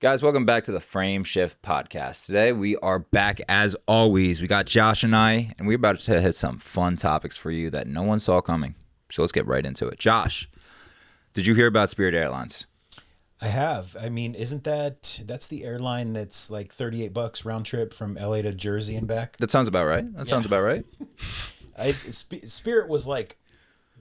Guys, welcome back to the Frame Shift Podcast. Today we are back as always. We got Josh and I, and we're about to hit some fun topics for you that no one saw coming. So let's get right into it. Josh, did you hear about Spirit Airlines? I have. I mean, that's the airline that's like $38 round trip from LA to Jersey and back? That sounds about right. Sounds about right. Spirit was like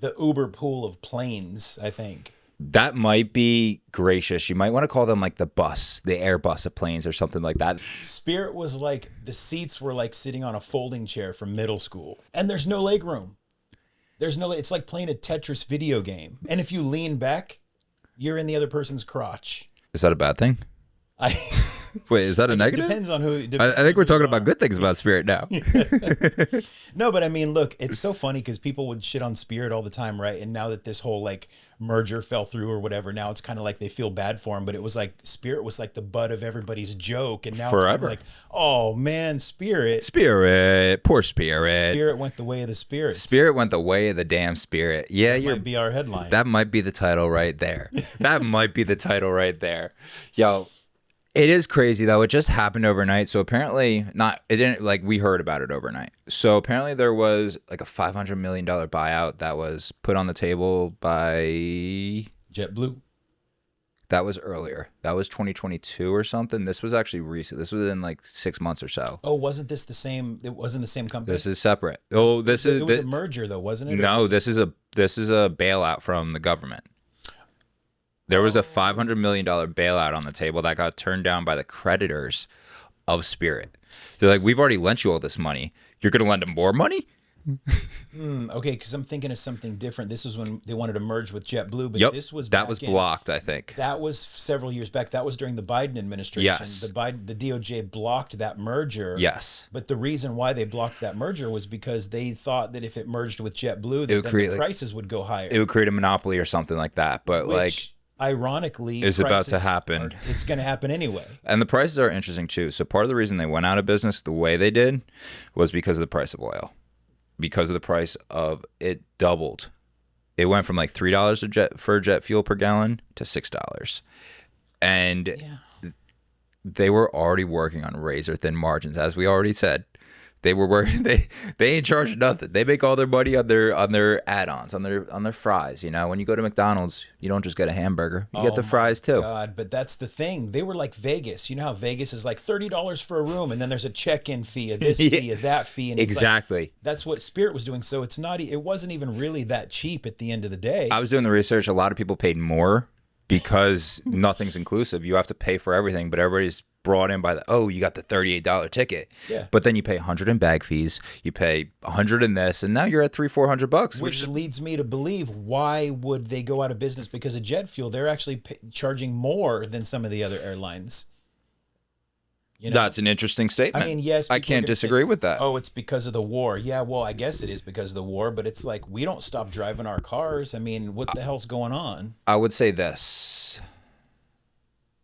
the Uber pool of planes, I think. That might be gracious. You might want to call them like the Airbus of planes or something like that. Spirit was like, the seats were like sitting on a folding chair from middle school. And there's no leg room. It's like playing a Tetris video game. And if you lean back, you're in the other person's crotch. Is that a bad thing? Wait, is that a negative? It depends on who. I think we're talking about good things about Spirit now. No, but I mean, look, it's so funny because people would shit on Spirit all the time, right? And now that this whole like merger fell through or whatever, now it's kind of like they feel bad for him. But it was like Spirit was like the butt of everybody's joke, and now it's kind of like, oh man, Spirit, poor Spirit. Spirit went the way of the spirits. Spirit went the way of the damn Spirit. Yeah, that might be our headline. That might be the title right there. That might be the title right there. Yo. It is crazy though. It just happened overnight. So apparently we heard about it overnight. So apparently there was like a $500 million buyout that was put on the table by JetBlue. That was earlier. That was 2022 or something. This was actually recent. This was in like 6 months or so. Oh, wasn't this the same? It wasn't the same company. This is separate. Oh, it was a merger though, wasn't it? No, this is a bailout from the government. There was a $500 million bailout on the table that got turned down by the creditors of Spirit. They're like, we've already lent you all this money. You're going to lend them more money? Okay, because I'm thinking of something different. This was when they wanted to merge with JetBlue, but this was blocked, I think. That was several years back. That was during the Biden administration. Yes. The DOJ blocked that merger. Yes. But the reason why they blocked that merger was because they thought that if it merged with JetBlue, then the prices would go higher. It would create a monopoly or something like that. But ironically, is about to happen. It's going to happen anyway. And the prices are interesting too. So part of the reason they went out of business the way they did was because of the price of oil. Because of the price of it doubled. It went from like $3 for jet fuel per gallon to $6. And they were already working on razor thin margins, as we already said. They were working. They ain't charging nothing. They make all their money on their add-ons, on their fries. You know, when you go to McDonald's, you don't just get a hamburger. You get the fries too. God, but that's the thing. They were like Vegas. You know how Vegas is like $30 for a room, and then there's a check-in fee, a this fee, a that fee, and exactly. That's what Spirit was doing. So it wasn't even really that cheap at the end of the day. I was doing the research. A lot of people paid more because nothing's inclusive. You have to pay for everything, but everybody's brought in by you got the $38 ticket. Yeah. But then you pay $100 in bag fees, you pay $100 in this, and now you're at $300-$400. Which leads me to believe, why would they go out of business because of jet fuel? They're actually charging more than some of the other airlines. You know? That's an interesting statement. I mean, yes, I can't disagree with that. Oh, it's because of the war. Yeah, well, I guess it is because of the war, but it's like we don't stop driving our cars. I mean, what the hell's going on? I would say this.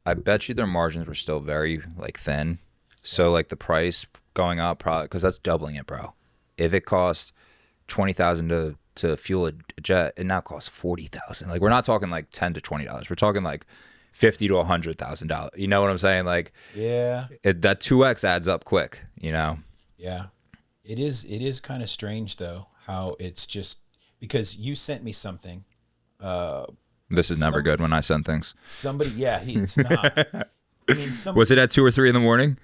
I bet you their margins were still very thin. So the price going up probably because that's doubling it, bro. If it costs $20,000 to fuel a jet, it now costs $40,000. We're not talking $10 to $20. We're talking $50,000 to $100,000. You know what I'm saying? That 2x adds up quick. You know? Yeah, it is. It is kind of strange though how it's just because you sent me something. This is never good when I send things. It's not. I mean, was it at 2 or 3 in the morning?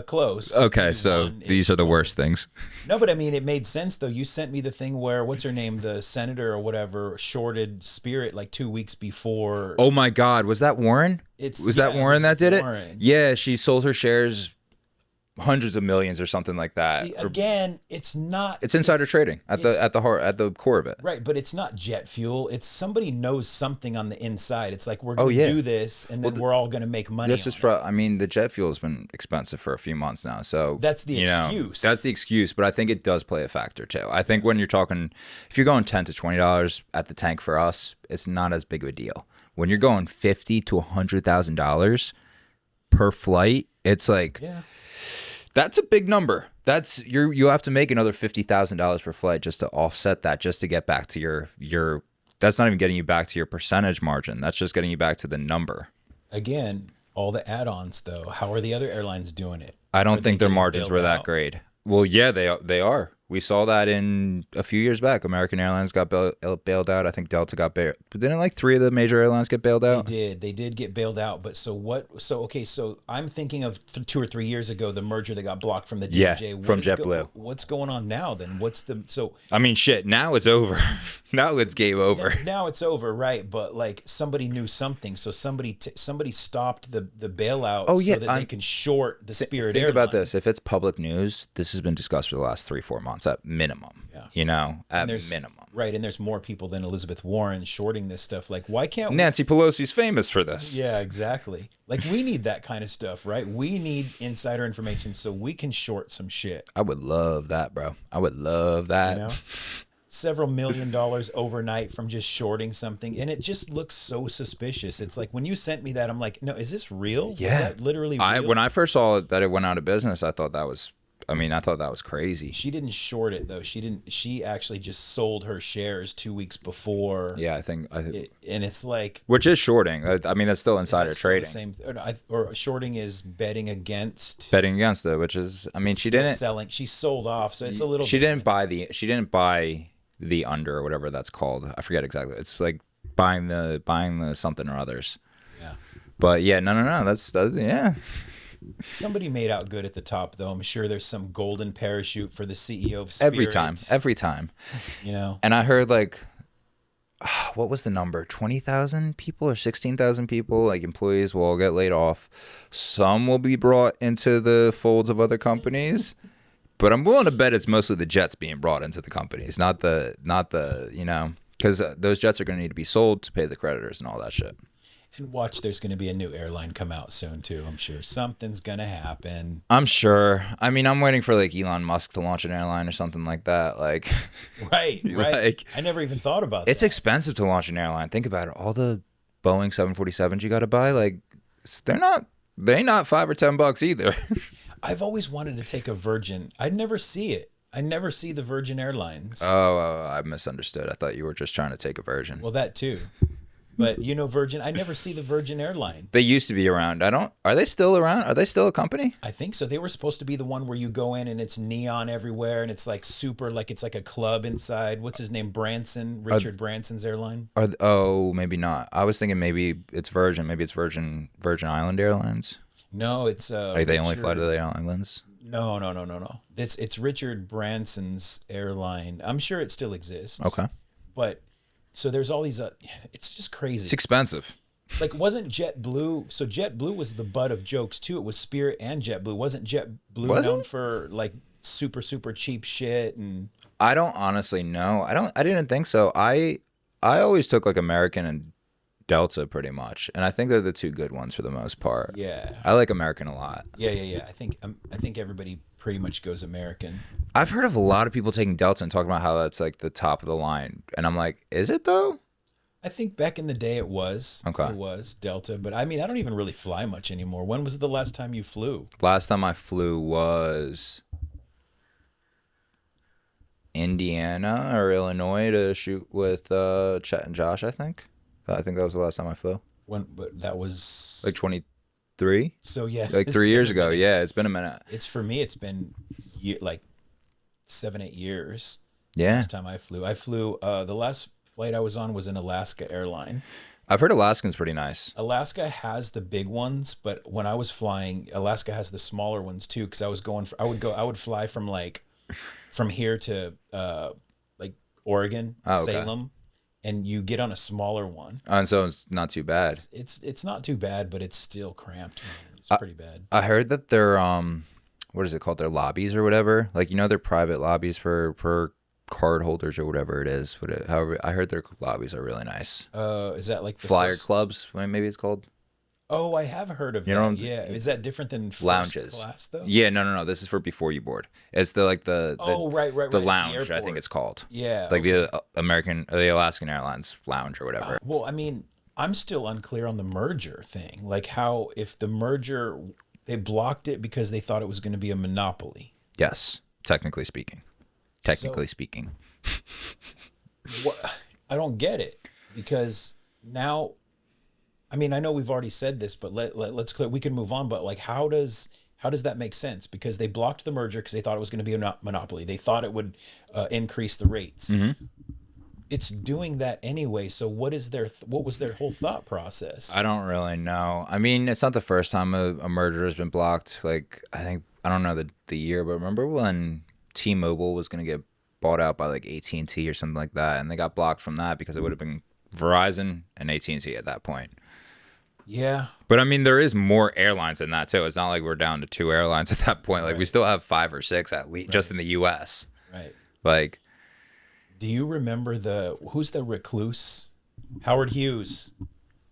Close. Okay, so these are the worst things. No, but I mean, it made sense though. You sent me the thing where what's her name, the senator or whatever, shorted Spirit 2 weeks before. Oh my God, was that Warren? Was that Warren that did it? Yeah, she sold her shares hundreds of millions or something like that. See, again, it's not. It's insider trading at the core of it. Right, but it's not jet fuel. It's somebody knows something on the inside. It's like we're going to do this, and then we're all going to make money. This is I mean, the jet fuel has been expensive for a few months now, so that's the excuse. That's the excuse, but I think it does play a factor too. I think when you're talking, if you're going $10 to $20 at the tank for us, it's not as big of a deal. When you're going $50,000 to $100,000 per flight, it's that's a big number. You have to make another $50,000 per flight just to offset that, just to get back to your. That's not even getting you back to your percentage margin. That's just getting you back to the number. Again, All the add-ons, though. How are the other airlines doing it? I Are don't they think their getting margins bailed were that out? great. Well, yeah, they are. We saw that in a few years back. American Airlines got bailed out. I think Delta got bailed. But didn't like three of the major airlines get bailed They out? did. They did get bailed out. But so what? So okay. So I'm thinking of 2 or 3 years ago, the merger that got blocked from the Yeah, DOJ. from JetBlue. What's going on now? Then what's the so I mean, shit. Now it's over. Now it's game over. now it's over, right? But like somebody knew something, so somebody stopped the bailout. Oh, yeah, so that they can short the Spirit Airlines. Think about this. If it's public news, this has been discussed for the last 3-4 months at minimum. Yeah. You know, at There's minimum. right, and there's more people than Elizabeth Warren shorting this stuff. Like, why can't we? Nancy Pelosi's famous for this. Yeah, exactly. Like we need that kind of stuff, right? We need insider information so we can short some shit. I would love that, bro. I would love that. You know, several $1 million overnight from just shorting something, and it just looks so suspicious. It's like when you sent me that, I'm like, no, is this real? Yeah. Is that literally real? When I first saw that it went out of business, I thought that was crazy. She didn't short it though. She actually just sold her shares 2 weeks before. Yeah, I think And it's like, which is shorting. I mean, that's still insider is that still trading. the same, or shorting is betting against. Betting against it, which is, I mean, she still didn't selling. She sold off, so it's a little. She different. didn't buy the under or whatever that's called. I forget exactly. It's like buying the something or others. Yeah. But yeah, no. That's yeah. Somebody made out good at the top, though. I'm sure there's some golden parachute for the CEO of Spirit. Every time. You know. And I heard like, what was the number? 20,000 people or 16,000 people, like employees, will all get laid off. Some will be brought into the folds of other companies. But I'm willing to bet it's mostly the jets being brought into the companies, not the you know, because those jets are going to need to be sold to pay the creditors and all that shit. And watch, there's going to be a new airline come out soon too. I'm sure something's going to happen. I'm sure. I mean, I'm waiting for like Elon Musk to launch an airline or something like that. Like, Right. like I never even thought about it's that. expensive to launch an airline. Think about it. All the Boeing 747s you got to buy, like, they ain't not $5 or $10 either. I've always wanted to take a Virgin. I'd never see it. I never see the Virgin Airlines. Oh, I misunderstood. I thought you were just trying to take a Virgin. Well, that too. But you know, Virgin, I never see the Virgin Airline. They used to be around. Are they still around? Are they still a company? I think so. They were supposed to be the one where you go in and it's neon everywhere and it's like super, like it's like a club inside. What's his name? Richard Branson's airline. Maybe not. I was thinking maybe it's Virgin. Maybe it's Virgin Island Airlines. No, it's Like they only fly to the islands. No. It's Richard Branson's airline. I'm sure it still exists. Okay. But so there's all these. It's just crazy. It's expensive. Like, wasn't JetBlue? So JetBlue was the butt of jokes too. It was Spirit and JetBlue. Wasn't JetBlue known for like super cheap shit? And I don't honestly know. I didn't think so. I always took like American and Delta pretty much, and I think they're the two good ones for the most part. yeah, I like American a lot. yeah. I think everybody pretty much goes American. I've heard of a lot of people taking Delta and talking about how that's like the top of the line, and I'm like, is it though? I think back in the day it was. Okay. It was Delta, but I mean, I don't even really fly much anymore. When was the last time you flew? Last time I flew was Indiana or Illinois to shoot with Chet and Josh, I think. I think that was the last time I flew. But that was Like 23? so yeah, Like it's 3 years been a ago. minute. Yeah, it's been a minute. It's for me. It's been like 7-8 years. Yeah. Last time I flew. The last flight I was on was an Alaska airline. I've heard Alaskan's pretty nice. Alaska has the big ones, but when I was flying, Alaska has the smaller ones too. Because I would fly from here to like Oregon, okay. Salem, and you get on a smaller one. And so it's not too bad. It's not too bad, but it's still cramped, man. It's pretty bad. I heard that they're what is it called? Their lobbies or whatever. Like, you know, their private lobbies for card holders or whatever it is. However, I heard their lobbies are really nice. Is that like the Flyer first... clubs? Maybe it's called. Oh, I have heard of that. Yeah, is that different than first lounges? Class though? Yeah, no. This is for before you board. It's the right, the the lounge. I airport. think it's called. Yeah, like the Alaskan Airlines lounge or whatever. Well, I mean, I'm still unclear on the merger thing. Like, how if the merger they blocked it because they thought it was going to be a monopoly. Yes, technically speaking. Speaking. What, I don't get it because now. I mean, I know we've already said this, but let's clear. We can move on. But like, how does that make sense? Because they blocked the merger because they thought it was going to be a monopoly. They thought it would increase the rates. It's doing that anyway. So what was their whole thought process? I don't really know. I mean, it's not the first time a merger has been blocked. Like, I don't know the year, but remember when T-Mobile was going to get bought out by like AT&T or something like that, and they got blocked from that because it would have been Verizon and AT&T at that point. Yeah. But I mean, there is more airlines than that too. It's not like we're down to 2 airlines at that point. Like we still have 5 or 6 at least just in the US. Right. Like, do you remember who's the recluse? Howard Hughes.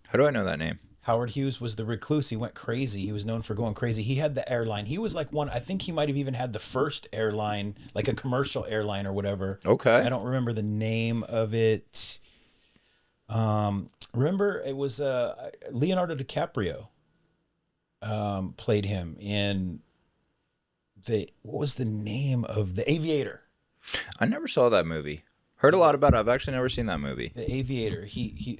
How do I know that name? Howard Hughes was the recluse. He went crazy. He was known for going crazy. He had the airline. He was like I think he might have even had the first airline, like a commercial airline or whatever. Okay. I don't remember the name of it. Remember it was Leonardo DiCaprio played him in what was the name of The Aviator? I never saw that movie. Heard a lot about it. I've actually never seen that movie. The Aviator.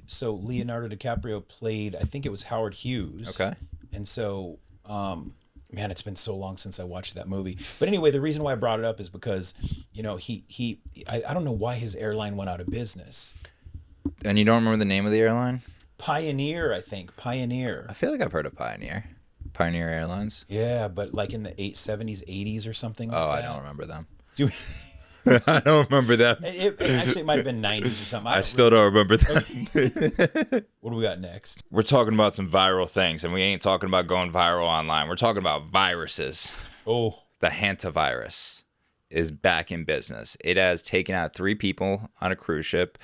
So Leonardo DiCaprio played, I think it was Howard Hughes. Okay. And so, man, it's been so long since I watched that movie. But anyway, the reason why I brought it up is because, you know, I don't know why his airline went out of business. And you don't remember the name of the airline? Pioneer, I think. Pioneer. I feel like I've heard of Pioneer. Pioneer Airlines. Yeah, but like in the 70s, 80s or something like that. Oh, I don't remember them. So, I don't remember that. Actually, it might have been 90s or something. I still don't remember that. What do we got next? We're talking about some viral things, and we ain't talking about going viral online. We're talking about viruses. Oh. The hantavirus is back in business. It has taken out 3 people on a cruise ship.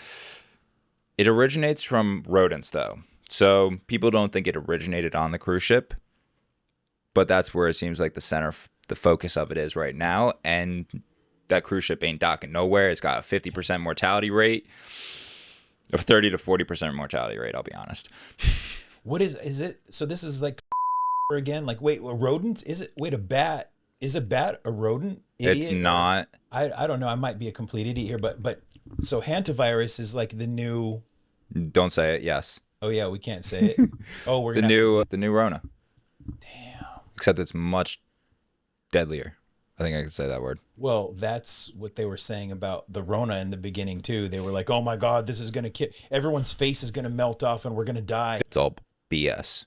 It originates from rodents, though. So people don't think it originated on the cruise ship, but that's where it seems like the focus of it is right now. And that cruise ship ain't docking nowhere. It's got a 50% mortality rate, or 30 to 40% mortality rate, I'll be honest. What is it? So this is like again, like, wait, a rodent? Is it, wait, a bat? Is a bat a rodent? Idiot? It's not. I don't know. I might be a complete idiot here, but so hantavirus is like the new. Don't say it. Yes. Oh yeah, we can't say it. Oh, we're the new Rona. Damn. Except it's much deadlier. I think I can say that word. Well, that's what they were saying about the Rona in the beginning too. They were like, "Oh my God, this is gonna kill. Everyone's face is gonna melt off, and we're gonna die." It's all BS.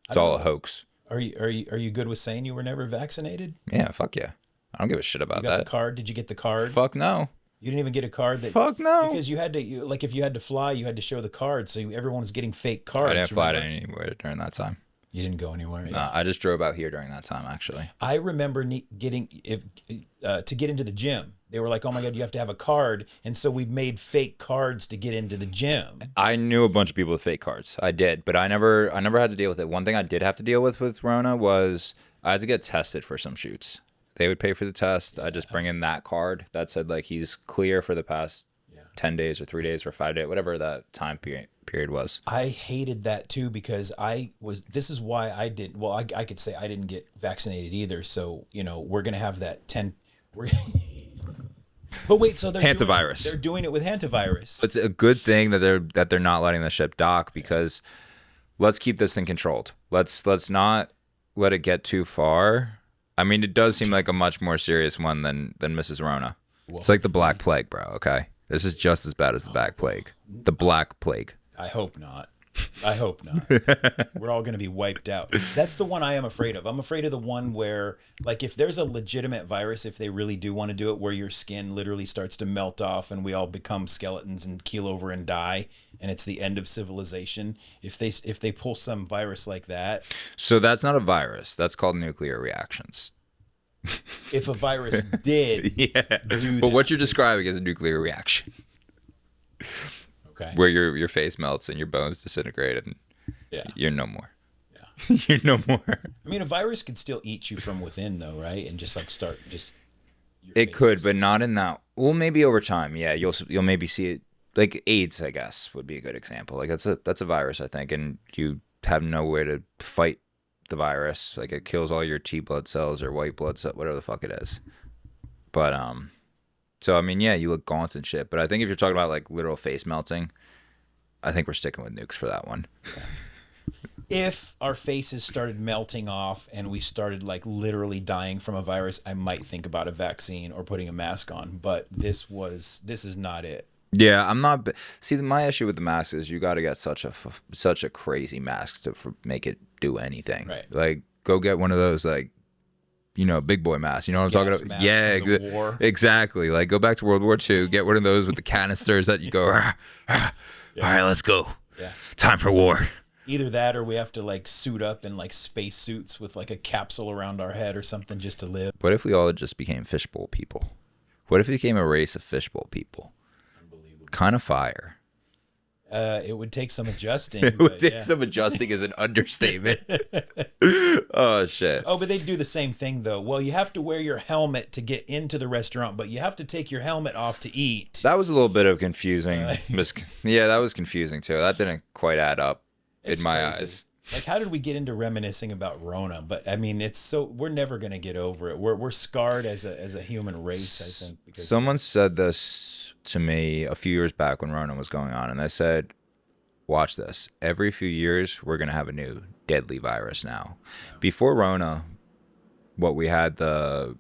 It's all a hoax. Are you good with saying you were never vaccinated? Yeah, fuck yeah. I don't give a shit about You got that. the card? Did you get the card? Fuck no. You didn't even get a card that. Fuck no. Because you had to, like, if you had to fly, you had to show the card. So everyone was getting fake cards. I didn't fly remember? anywhere during that time. You didn't go anywhere. Yeah. Nah, I just drove out here during that time, actually. I remember getting to get into the gym. They were like, "Oh my God, you have to have a card," and so we made fake cards to get into the gym. I knew a bunch of people with fake cards. I did, but I never had to deal with it. One thing I did have to deal with Rona was I had to get tested for some shoots. They would pay for the test. I just bring in that card that said like he's clear for the past 10 days or 3 days or 5 days, whatever that time period was. I hated that too because this is why I didn't. Well, I could say I didn't get vaccinated either. So you know we're gonna have that 10. But wait, so they're doing it with hantavirus. It's a good thing that they're not letting the ship dock because let's keep this thing controlled. Let's not let it get too far. I mean, it does seem like a much more serious one than Mrs. Rona. Whoa. It's like the Black Plague, bro. Okay, this is just as bad as the Black Plague. The Black Plague. I hope not. I hope not. We're all going to be wiped out. That's the one I am afraid of. I'm afraid of the one where, like, if there's a legitimate virus, if they really do want to do it, where your skin literally starts to melt off and we all become skeletons and keel over and die, and it's the end of civilization. If they pull some virus like that. So that's not a virus. That's called nuclear reactions. If a virus did do but what you're describing is a nuclear reaction. Okay. Where your face melts and your bones disintegrate and you're no more. Yeah. You're no more. I mean, a virus could still eat you from within though, right? And just like start just. It could, but not in that. Well, maybe over time. Yeah, you'll maybe see it. Like AIDS, I guess, would be a good example. Like that's a virus, I think, and you have no way to fight the virus. Like it kills all your T blood cells or white blood cells, whatever the fuck it is. But so I mean, yeah, you look gaunt and shit. But I think if you're talking about like literal face melting, I think we're sticking with nukes for that one. Yeah. If our faces started melting off and we started like literally dying from a virus, I might think about a vaccine or putting a mask on. But this is not it. Yeah, I'm not. See, my issue with the mask is you got to get such a crazy mask to make it do anything. Right. Like, go get one of those, like, big boy masks. You know what I'm talking about? Yeah, war. Exactly. Like, go back to World War II, get one of those with the canisters that you go, all right, let's go. Yeah. Time for war. Either that or we have to like suit up in like space suits with like a capsule around our head or something just to live. What if we all just became fishbowl people? What if we became a race of fishbowl people? Unbelievable. Kind of fire. It would take some adjusting. It would take some adjusting as an understatement. Oh, shit. Oh, but they do the same thing, though. Well, you have to wear your helmet to get into the restaurant, but you have to take your helmet off to eat. That was a little bit of confusing. Yeah, that was confusing, too. That didn't quite add up in my eyes. Like, how did we get into reminiscing about Rona? But, I mean, we're never going to get over it. We're scarred as a human race, I think. Because someone said this to me a few years back when Rona was going on, and they said, watch this. Every few years, we're going to have a new deadly virus now. Yeah. Before Rona, we had the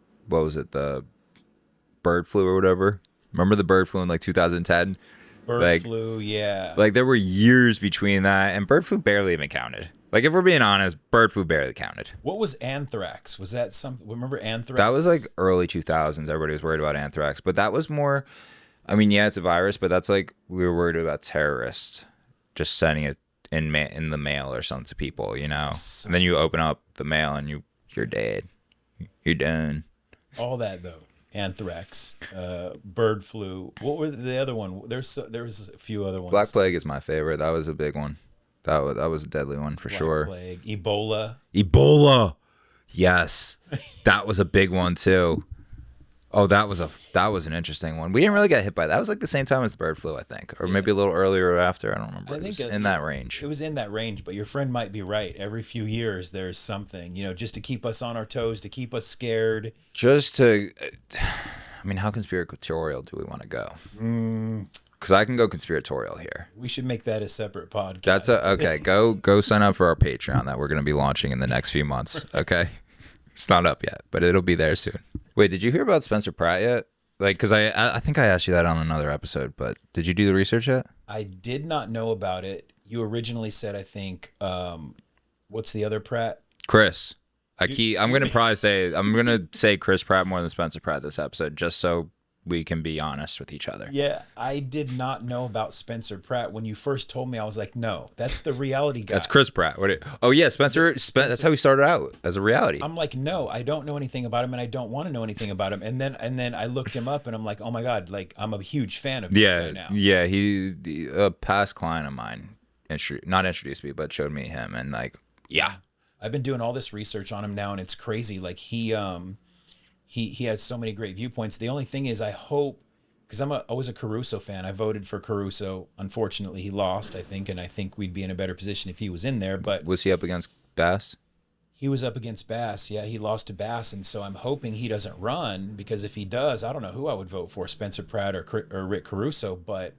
bird flu or whatever? Remember the bird flu in like 2010? Bird flu, yeah. Like there were years between that, and bird flu barely even counted. Like if we're being honest, bird flu barely counted. What was anthrax? Was that something? Remember anthrax? That was like early 2000s. Everybody was worried about anthrax, but that was more. I mean, yeah, it's a virus, but that's like we were worried about terrorists just sending it in the mail or something to people, And then you open up the mail and you're dead. You're done. All that though. Anthrax, bird flu. What were the other one? There was a few other ones. Black plague is my favorite. That was a big one. That was a deadly one for sure. Black plague, Ebola. Yes, that was a big one too. Oh, that was an interesting one. We didn't really get hit by that. That was like the same time as the bird flu, I think, or maybe a little earlier or after. I don't remember. I think it was in that range. It was in that range, but your friend might be right. Every few years, there's something, just to keep us on our toes, to keep us scared. How conspiratorial do we want to go? Because I can go conspiratorial here. We should make that a separate podcast. Okay. Go sign up for our Patreon that we're going to be launching in the next few months. Okay, it's not up yet, but it'll be there soon. Wait, did you hear about Spencer Pratt yet? Like, because I think I asked you that on another episode, but did you do the research yet? I did not know about it. You originally said, I think, what's the other Pratt? Chris. I'm gonna say Chris Pratt more than Spencer Pratt this episode, just so we can be honest with each other. Yeah, I did not know about Spencer Pratt. When you first told me, I was like, no, that's the reality guy. That's Chris Pratt. Spencer. That's how he started out, as a reality. I'm like, no, I don't know anything about him, and I don't want to know anything about him. And then I looked him up, and I'm like, oh my god, like I'm a huge fan of this guy now. Yeah, a past client of mine, not introduced me, but showed me him, and like, yeah. I've been doing all this research on him now, and it's crazy. Like he has so many great viewpoints. The only thing is, I hope, because I was a Caruso fan. I voted for Caruso. Unfortunately, he lost, I think, and I think we'd be in a better position if he was in there. But was he up against Bass? He was up against Bass. Yeah, he lost to Bass, and so I'm hoping he doesn't run, because if he does, I don't know who I would vote for, Spencer Pratt or Rick Caruso. But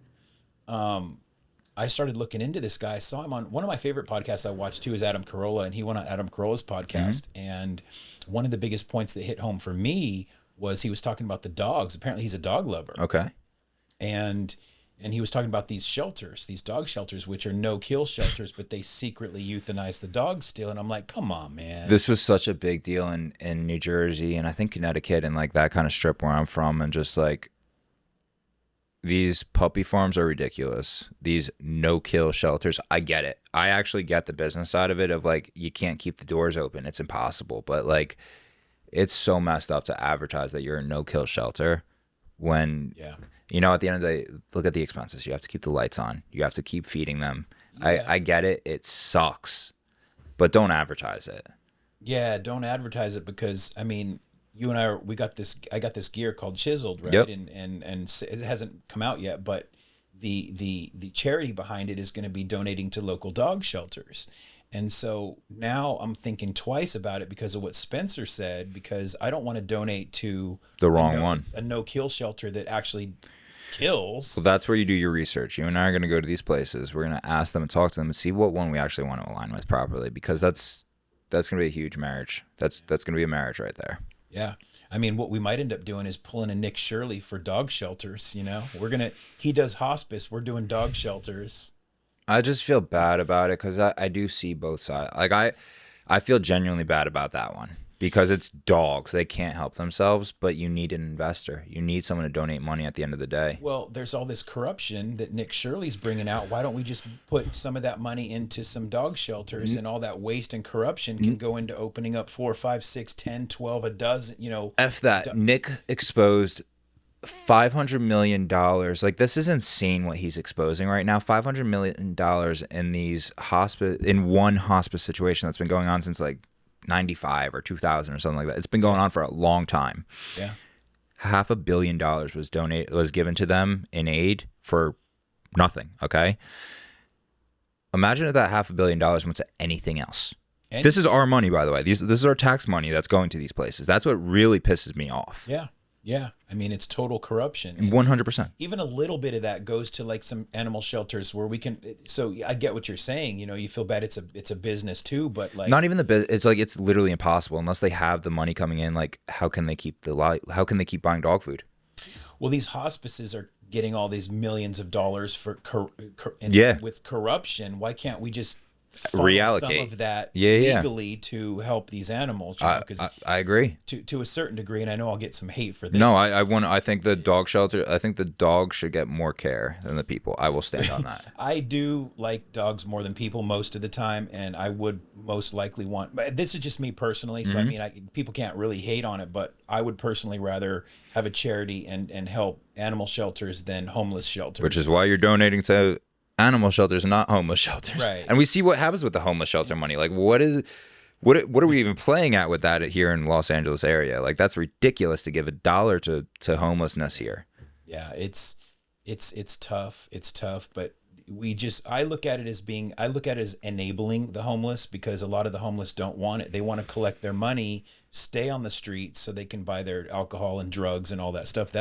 I started looking into this guy. I saw him on one of my favorite podcasts I watched too is Adam Carolla, and he went on Adam Carolla's podcast. Mm-hmm. And one of the biggest points that hit home for me was he was talking about the dogs. Apparently he's a dog lover. Okay. And he was talking about these shelters, these dog shelters, which are no-kill shelters, but they secretly euthanize the dogs still. And I'm like, come on, man. This was such a big deal in New Jersey and I think Connecticut and like that kind of strip where I'm from, and just like, these puppy farms are ridiculous. These no-kill shelters, I get it. I actually get the business side of it, of like, you can't keep the doors open. It's impossible. But like, it's so messed up to advertise that you're a no-kill shelter when, at the end of the day, look at the expenses. You have to keep the lights on. You have to keep feeding them. Yeah. I get it. It sucks. But don't advertise it. Yeah, don't advertise it, because, I mean, you and I I got this gear called Chiseled, right? Yep. And it hasn't come out yet, but the charity behind it is going to be donating to local dog shelters. And so now I'm thinking twice about it because of what Spencer said, because I don't want to donate to the wrong one, a no-kill shelter that actually kills. Well, that's where you do your research. You and I are going to go to these places. We're going to ask them and talk to them and see what one we actually want to align with properly, because that's going to be a huge marriage. That's going to be a marriage right there. Yeah. I mean, what we might end up doing is pulling a Nick Shirley for dog shelters. You know, he does hospice. We're doing dog shelters. I just feel bad about it because I do see both sides. Like I feel genuinely bad about that one because it's dogs. They can't help themselves, but you need an investor. You need someone to donate money at the end of the day. Well, there's all this corruption that Nick Shirley's bringing out. Why don't we just put some of that money into some dog shelters, and all that waste and corruption can go into opening up 4, 5, 6, 10, 12, a dozen, you know. F that. Nick exposed $500 million. Like, this is insane what he's exposing right now. $500 million in one hospice situation that's been going on since like 95 or 2000 or something like that. It's been going on for a long time. Yeah. $500 million was given to them in aid for nothing. Okay. Imagine if that $500 million went to anything else. This is our money, by the way. This is our tax money that's going to these places. That's what really pisses me off. Yeah. Yeah. I mean, it's total corruption. 100%. Even a little bit of that goes to like some animal shelters where we can. So I get what you're saying. You know, you feel bad. It's a business too, but like not even the business. It's like it's literally impossible unless they have the money coming in. Like, how can they keep buying dog food? Well, these hospices are getting all these millions of dollars for with corruption. Why can't we just reallocate some of that legally legally to help these animals? You know, 'cause I agree to a certain degree, and I know I'll get some hate for this. No, I think the dog shelter. I think the dogs should get more care than the people. I will stand on that. I do like dogs more than people most of the time, and I would most likely want. But this is just me personally, so I mean, people can't really hate on it, but I would personally rather have a charity and help animal shelters than homeless shelters. Which is why you're donating to animal shelters, not homeless shelters. Right. And we see what happens with the homeless shelter money. Like, what are we even playing at with that here in Los Angeles area? Like, that's ridiculous to give $1 to homelessness here. Yeah, it's tough. It's tough, but I look at it as enabling the homeless, because a lot of the homeless don't want it. They want to collect their money, stay on the streets so they can buy their alcohol and drugs and all that stuff.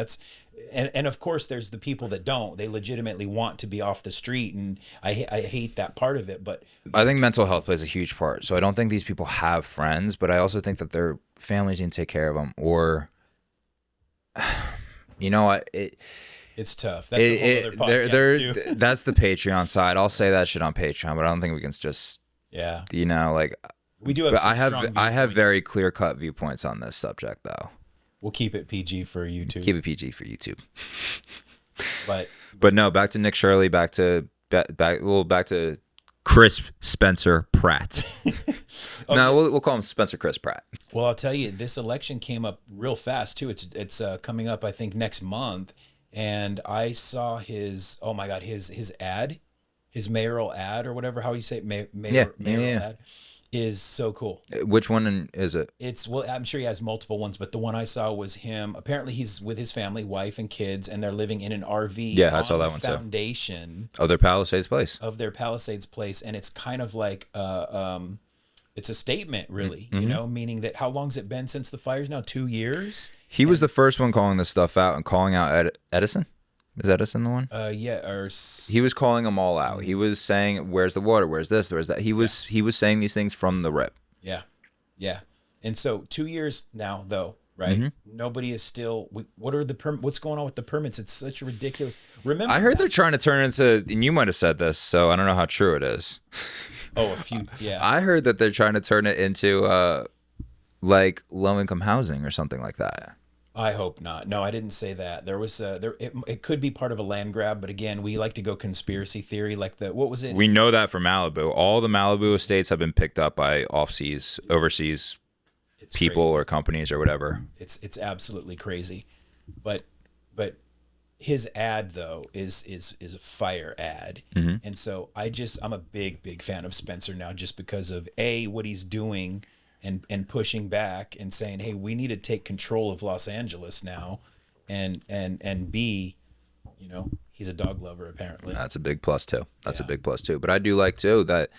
And of course there's the people that don't. They legitimately want to be off the street, and I hate that part of it. But I think mental health plays a huge part. So I don't think these people have friends, but I also think that their families need to take care of them, or you know, it's tough. That's a whole other podcast too. That's the Patreon side. I'll say that shit on Patreon, but I don't think we can just you know, like, we do have. But some I have very clear cut viewpoints on this subject, though. We'll keep it PG for YouTube. Keep it PG for YouTube. But no, back to Nick Shirley. Back to Chris Spencer Pratt. Okay. No, we'll call him Spencer Chris Pratt. Well, I'll tell you, this election came up real fast too. It's coming up, I think, next month, and I saw his ad, his mayoral ad, or whatever, how you say it, mayoral ad. Is so cool. Which one is it? I'm sure he has multiple ones, but the one I saw was him. Apparently he's with his family, wife and kids, and they're living in an RV. Yeah, I saw that one too. Foundation of their Palisades place. And it's kind of like it's a statement, really, you know, meaning that how long's it been since the fires now? 2 years? He was the first one calling this stuff out and calling out Edison. Is Edison the one? Yeah. He was calling them all out. He was saying, "Where's the water? Where's this? Where's that?" He was saying these things from the rip. Yeah, yeah. And so 2 years now, though, right? Nobody is still. What's going on with the permits? It's such a ridiculous. Remember, I heard they're trying to turn it into, and you might have said this, so I don't know how true it is. Oh, a few. Yeah. I heard that they're trying to turn it into like low income housing or something like that. I hope not. No, I didn't say that. There was it could be part of a land grab, but again, we like to go conspiracy theory, like what was it? We know that from Malibu. All the Malibu estates have been picked up by overseas people crazy. Or companies or whatever. It's absolutely crazy. But his ad though is a fire ad. And so I'm a big fan of Spencer now, just because of what he's doing and pushing back and saying, hey, we need to take control of Los Angeles now, and B, you know, he's a dog lover apparently. That's a big plus too. A big plus too. But I do like too that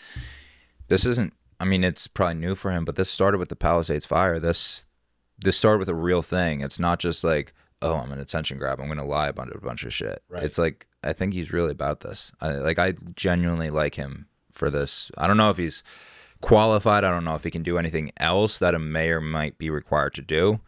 this isn't, I mean, it's probably new for him, but this started with the Palisades fire. This started with a real thing. It's not just like, oh, I'm an attention grab, I'm gonna lie about a bunch of shit. Right. It's like, I think he's really about this. I genuinely like him for this. I don't know if he's qualified. I don't know if he can do anything else that a mayor might be required to do,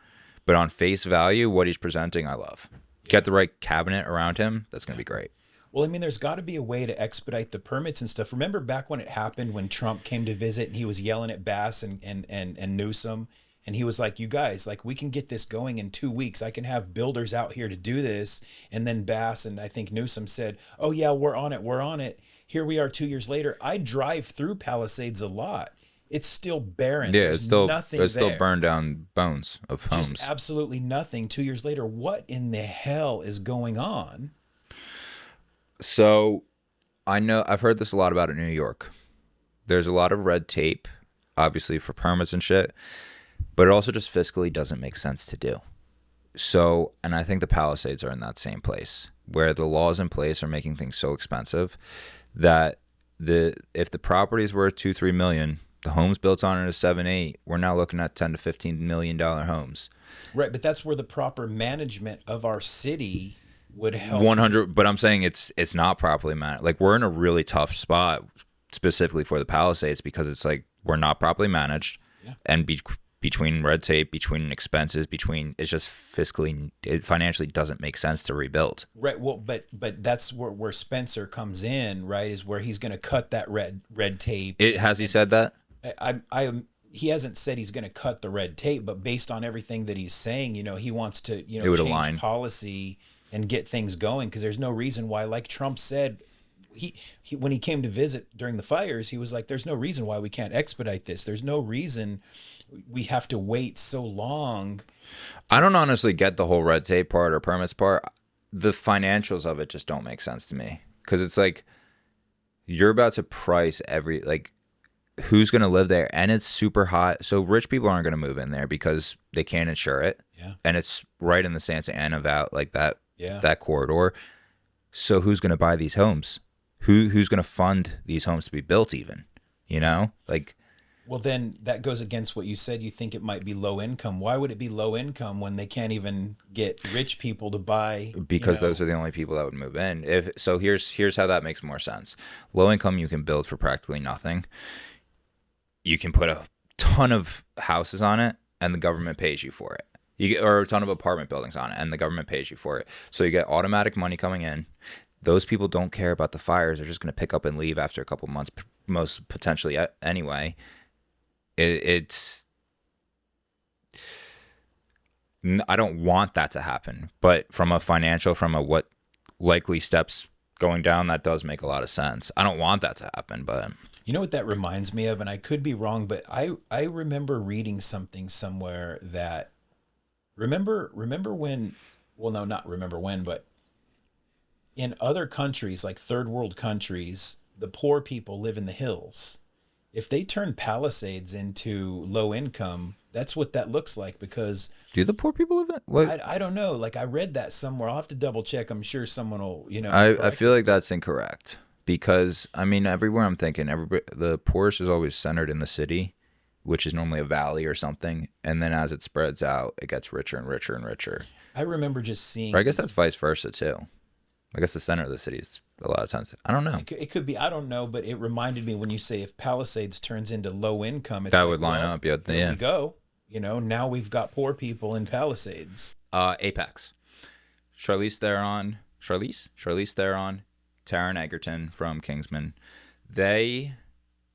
but on face value, what he's presenting, I love. Get the right cabinet around him, that's gonna be great. Well, I mean, there's got to be a way to expedite the permits and stuff. Remember back when it happened, when Trump came to visit and he was yelling at Bass and Newsom, and he was like, you guys, like, we can get this going in 2 weeks. I can have builders out here to do this. And then Bass and I think Newsom said, oh, yeah, we're on it. We're on it. Here we are 2 years later. I drive through Palisades a lot. It's still barren. Yeah, There's it's still nothing there's there. still burned down bones of homes. Just absolutely nothing 2 years later. What in the hell is going on? So I know I've heard this a lot about in New York. There's a lot of red tape, obviously, for permits and shit, but it also just fiscally doesn't make sense to do. So, and I think the Palisades are in that same place where the laws in place are making things so expensive that if the property is worth $2-3 million, the homes built on it is 7-8. We're now looking at $10 to $15 million homes. Right, but that's where the proper management of our city would help. 100, but I'm saying it's not properly managed. Like, we're in a really tough spot specifically for the Palisades because it's like we're not properly managed, and between red tape, between expenses, it's just fiscally, it financially doesn't make sense to rebuild. Right. Well, but that's where Spencer comes in, right? Is where he's going to cut that red tape. Has he said that? He hasn't said he's going to cut the red tape, but based on everything that he's saying, he wants to, change align policy and get things going, because there's no reason why, like Trump said, he when he came to visit during the fires, he was like, there's no reason why we can't expedite this. There's no reason we have to wait so long. I don't honestly get the whole red tape part or permits part. The financials of it just don't make sense to me, because it's like you're about to price who's going to live there, and it's super hot. So rich people aren't going to move in there because they can't insure it. Yeah. And it's right in the Santa Ana Valley, like that corridor. So who's going to buy these homes? Who's going to fund these homes to be built even? Well, then that goes against what you said. You think it might be low income. Why would it be low income when they can't even get rich people to buy? Because those are the only people that would move in. Here's how that makes more sense. Low income, you can build for practically nothing. You can put a ton of houses on it, and the government pays you for it. Or a ton of apartment buildings on it, and the government pays you for it. So you get automatic money coming in. Those people don't care about the fires. They're just going to pick up and leave after a couple months, most potentially anyway. I don't want that to happen. But from what likely steps going down, that does make a lot of sense. I don't want that to happen, but... You know what that reminds me of, and I could be wrong, but I remember reading something somewhere that remember when, well, no, not remember when, but in other countries, like third world countries, the poor people live in the hills. If they turn Palisades into low income, that's what that looks like, because... Do the poor people live in what? I don't know. Like, I read that somewhere. I'll have to double check. I'm sure someone will, I feel like that's incorrect. Because, I mean, everywhere I'm thinking, the poorest is always centered in the city, which is normally a valley or something. And then as it spreads out, it gets richer and richer and richer. I remember just seeing... Or I guess that's vice versa, too. I guess the center of the city is a lot of times. I don't know. It could be. I don't know. But it reminded me when you say if Palisades turns into low income, it's that would line up. Yeah. There we go. Now we've got poor people in Palisades. Apex. Charlize Theron. Taron Egerton from Kingsman. They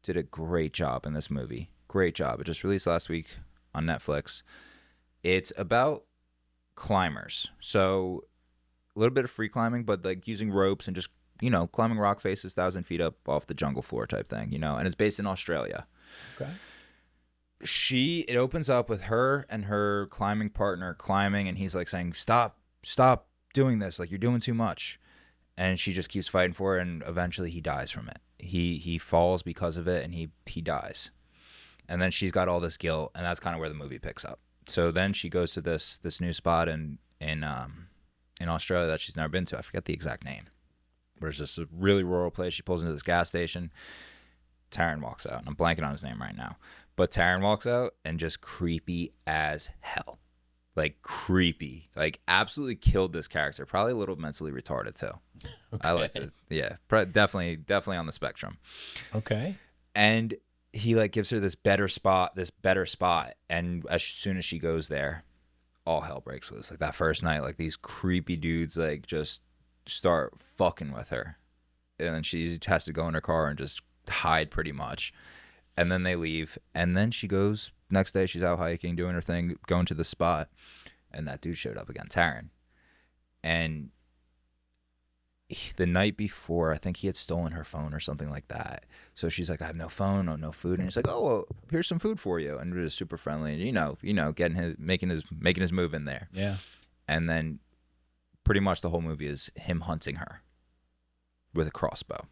did a great job in this movie. Great job. It just released last week on Netflix. It's about climbers. So a little bit of free climbing, but like using ropes and just, climbing rock faces 1,000 feet up off the jungle floor type thing, and it's based in Australia. Okay. It opens up with her and her climbing partner climbing, and he's like saying, stop doing this. Like, you're doing too much. And she just keeps fighting for it, and eventually he dies from it. He falls because of it, and he dies. And then she's got all this guilt, and that's kind of where the movie picks up. So then she goes to this new spot in Australia that she's never been to. I forget the exact name. But it's just a really rural place. She pulls into this gas station. Taron walks out. I'm blanking on his name right now. But Taron walks out, and just creepy as hell. like creepy, like absolutely killed this character. Probably a little mentally retarded too. Okay. I like it. Yeah, definitely on the spectrum. Okay. And he like gives her this better spot, and as soon as she goes there, all hell breaks loose. Like that first night, like these creepy dudes like just start fucking with her, and then she has to go in her car and just hide pretty much. And then they leave, and then she goes next day. She's out hiking, doing her thing, going to the spot, and that dude showed up again, Taryn. And the night before, I think he had stolen her phone or something like that. So she's like, I have no phone, no food, and he's like, oh, well, here's some food for you, and just super friendly, and making his move in there. Yeah. And then pretty much the whole movie is him hunting her with a crossbow,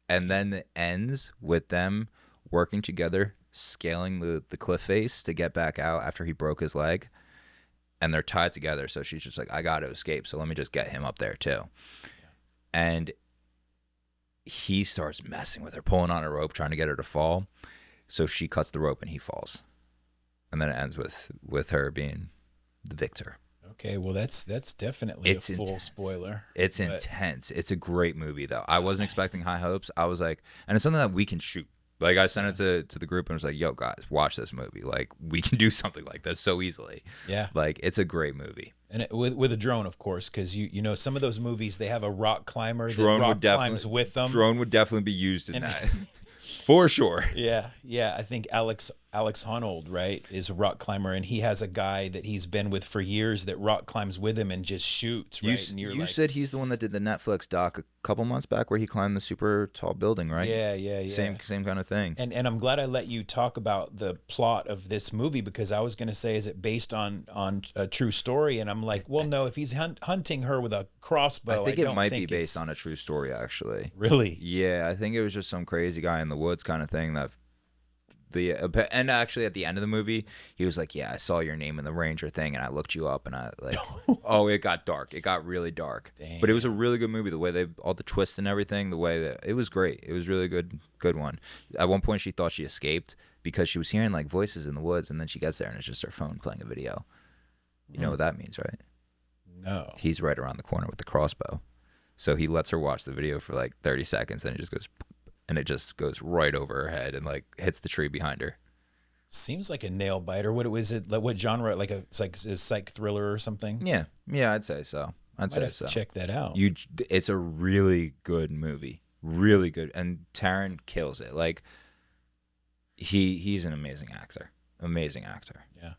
and then it ends with them working together, scaling the cliff face to get back out after he broke his leg, and they're tied together. So she's just like, I got to escape, so let me just get him up there too. Yeah. And he starts messing with her, pulling on a rope, trying to get her to fall. So she cuts the rope and he falls, and then it ends with her being the victor. Okay, well that's definitely a full intense. Spoiler. It's intense. It's a great movie though. I wasn't expecting high hopes. I was like, and it's something that we can shoot. Like I sent it to the group and was like, yo guys, watch this movie. Like we can do something like this so easily. Yeah. Like it's a great movie. And with a drone, of course, because you know some of those movies they have a rock climber that rock climbs with them. Drone would definitely be used in that. For sure. Yeah. I think Alex Honnold, right, is a rock climber, and he has a guy that he's been with for years that rock climbs with him and just shoots, right? You said he's the one that did the Netflix doc a couple months back where he climbed the super tall building, right? Yeah. Same kind of thing. And I'm glad I let you talk about the plot of this movie, because I was going to say, is it based on a true story? And I'm like, well, no, if he's hunting her with a crossbow, I think it might be based on a true story, actually. Really? Yeah, I think it was just some crazy guy in the woods kind of thing that and actually at the end of the movie he was like, yeah, I saw your name in the Ranger thing and I looked you up, and I like oh, it got dark. It got really dark. Damn. But it was a really good movie, the way all the twists and everything, the way that it was great. It was really good one. At one point she thought she escaped because she was hearing like voices in the woods, and then she gets there and it's just her phone playing a video. You know what that means, right? No. He's right around the corner with the crossbow. So he lets her watch the video for like 30 seconds and it just goes, and it just goes right over her head and like hits the tree behind her. Seems like a nail biter. What was it? What genre? Like a psych thriller or something? Yeah, I'd say so. Check that out. It's a really good movie, really good, and Taryn kills it. Like he's an amazing actor. Yeah.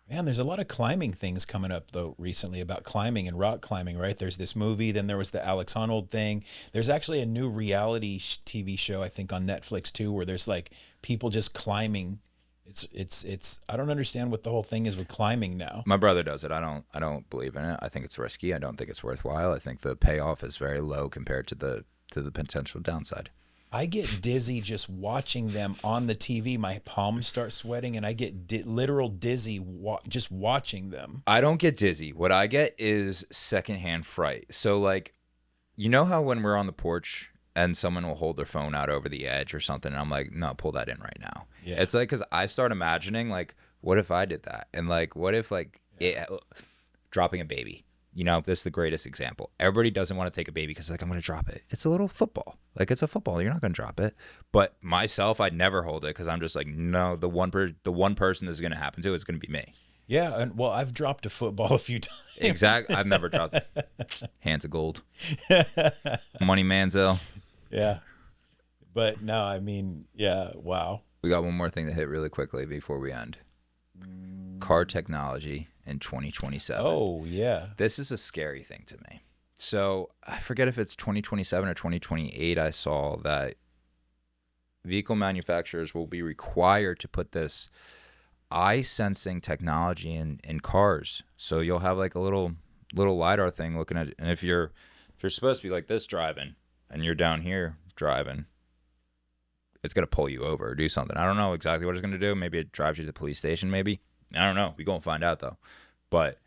Man, there's a lot of climbing things coming up, though, recently about climbing and rock climbing, right? There's this movie, then there was the Alex Honnold thing. There's actually a new reality TV show, I think, on Netflix, too, where there's, like, people just climbing. It's I don't understand what the whole thing is with climbing now. My brother does it. I don't believe in it. I think it's risky. I don't think it's worthwhile. I think the payoff is very low compared to the potential downside. I get dizzy just watching them on the TV. My palms start sweating, and I get literal dizzy just watching them. I don't get dizzy. What I get is secondhand fright. So, like, you know how when we're on the porch and someone will hold their phone out over the edge or something, and I'm like, no, pull that in right now. Yeah. It's like, because I start imagining, like, what if I did that? And, like, what if, like, dropping a baby? You know, this is the greatest example. Everybody doesn't want to take a baby because, like, I'm going to drop it. It's a little football. Like, it's a football. You're not going to drop it. But myself, I'd never hold it because I'm just like, no, the one person this is going to happen to is going to be me. Yeah, and well, I've dropped a football a few times. Exactly. I've never dropped it. Hands of gold. Money Manziel. Yeah. But no, I mean, yeah, wow. We got one more thing to hit really quickly before we end. Car technology in 2027. Oh, yeah. This is a scary thing to me. So I forget if it's 2027 or 2028. I saw that vehicle manufacturers will be required to put this eye sensing technology in cars. So you'll have like a little LiDAR thing looking at it. And if you're supposed to be like this driving and you're down here driving, it's going to pull you over or do something. I don't know exactly what it's going to do. Maybe it drives you to the police station, maybe. I don't know. We going to find out, though. But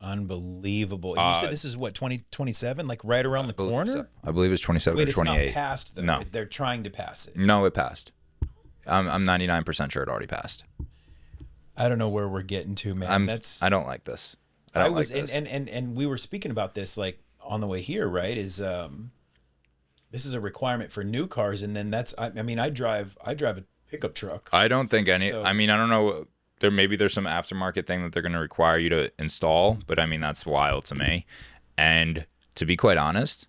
unbelievable. You said this is what, 2027? Like right around the corner? So. I believe it's 27 or 28. Wait, it's not passed, though. No. They're trying to pass it. No, it passed. I'm 99% sure it already passed. I don't know where we're getting to, man. I don't like this. I don't like this. And we were speaking about this like on the way here, right? This is a requirement for new cars, and then I drive a pickup truck. I don't think So- I don't know. There's some aftermarket thing that they're going to require you to install, but I mean, that's wild to me. And to be quite honest,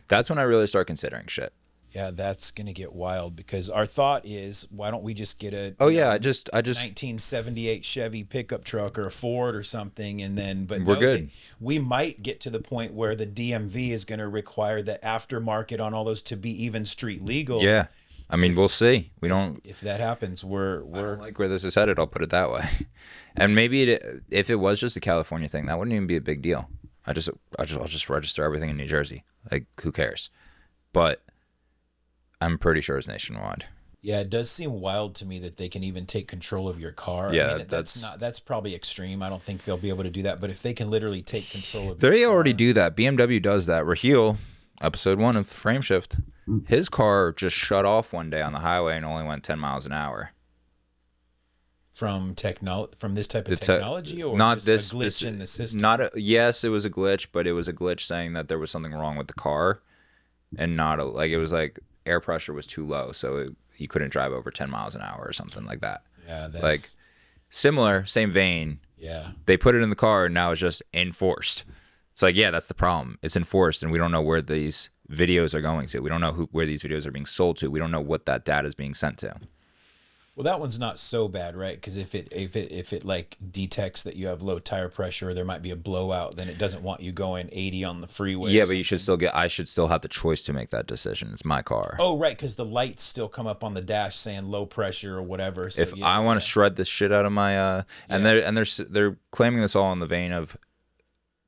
that's when I really start considering shit. Yeah, that's gonna get wild because our thought is, why don't we just get a I just 1978 Chevy pickup truck or a Ford or something, and then We're good. We might get to the point where the DMV is going to require the aftermarket on all those to be even street legal. Yeah. I mean, we'll see. We don't. If that happens, we're I don't like where this is headed. I'll put it that way. And maybe if it was just a California thing, that wouldn't even be a big deal. I'll just register everything in New Jersey. Like, who cares? But I'm pretty sure it's nationwide. Yeah, it does seem wild to me that they can even take control of your car. Yeah, I mean, that's probably extreme. I don't think they'll be able to do that. But if they can literally take control of They already do that. BMW does that. Raheel, episode 1 of Frame Shift, his car just shut off one day on the highway and only went 10 miles an hour. From this type of technology, or not just this a glitch in the system? Yes, it was a glitch, but it was a glitch saying that there was something wrong with the car, and it was like air pressure was too low, so he couldn't drive over 10 miles an hour or something like that. Yeah, that's like similar, same vein. Yeah, they put it in the car and now it's just enforced. It's like, yeah, that's the problem. It's enforced, and we don't know where these videos are going to. We don't know where these videos are being sold to. We don't know what that data is being sent to. well, that one's not so bad, right? Because if it like detects that you have low tire pressure, or there might be a blowout, then it doesn't want you going 80 on the freeway. Yeah, but I should still have the choice to make that decision. It's my car. Oh, right, because the lights still come up on the dash saying low pressure or whatever. So, If I want to shred the shit out of my they're claiming this all in the vein of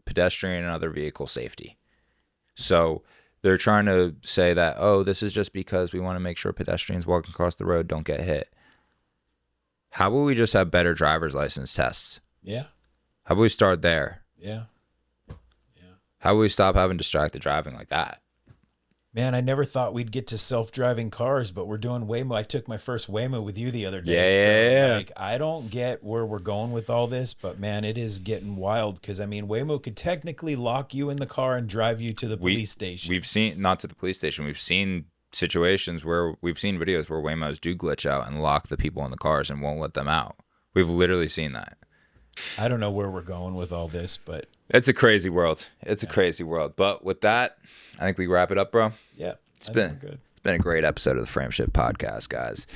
pedestrian and other vehicle safety. So they're trying to say that, this is just because we want to make sure pedestrians walking across the road don't get hit. How about we just have better driver's license tests? Yeah. How about we start there? Yeah. How about we stop having distracted driving like that? Man, I never thought we'd get to self-driving cars, but we're doing Waymo. I took my first Waymo with you the other day. Yeah. So, like, I don't get where we're going with all this, but man, it is getting wild because, I mean, Waymo could technically lock you in the car and drive you to the police station. We've seen, not to the police station, we've seen situations where we've seen videos where Waymos do glitch out and lock the people in the cars and won't let them out. We've literally seen that. I don't know where we're going with all this, but it's a crazy world. It's a crazy world. But with that, I think we wrap it up, bro. yeah, It's been a great episode of the Frame Shift podcast, guys.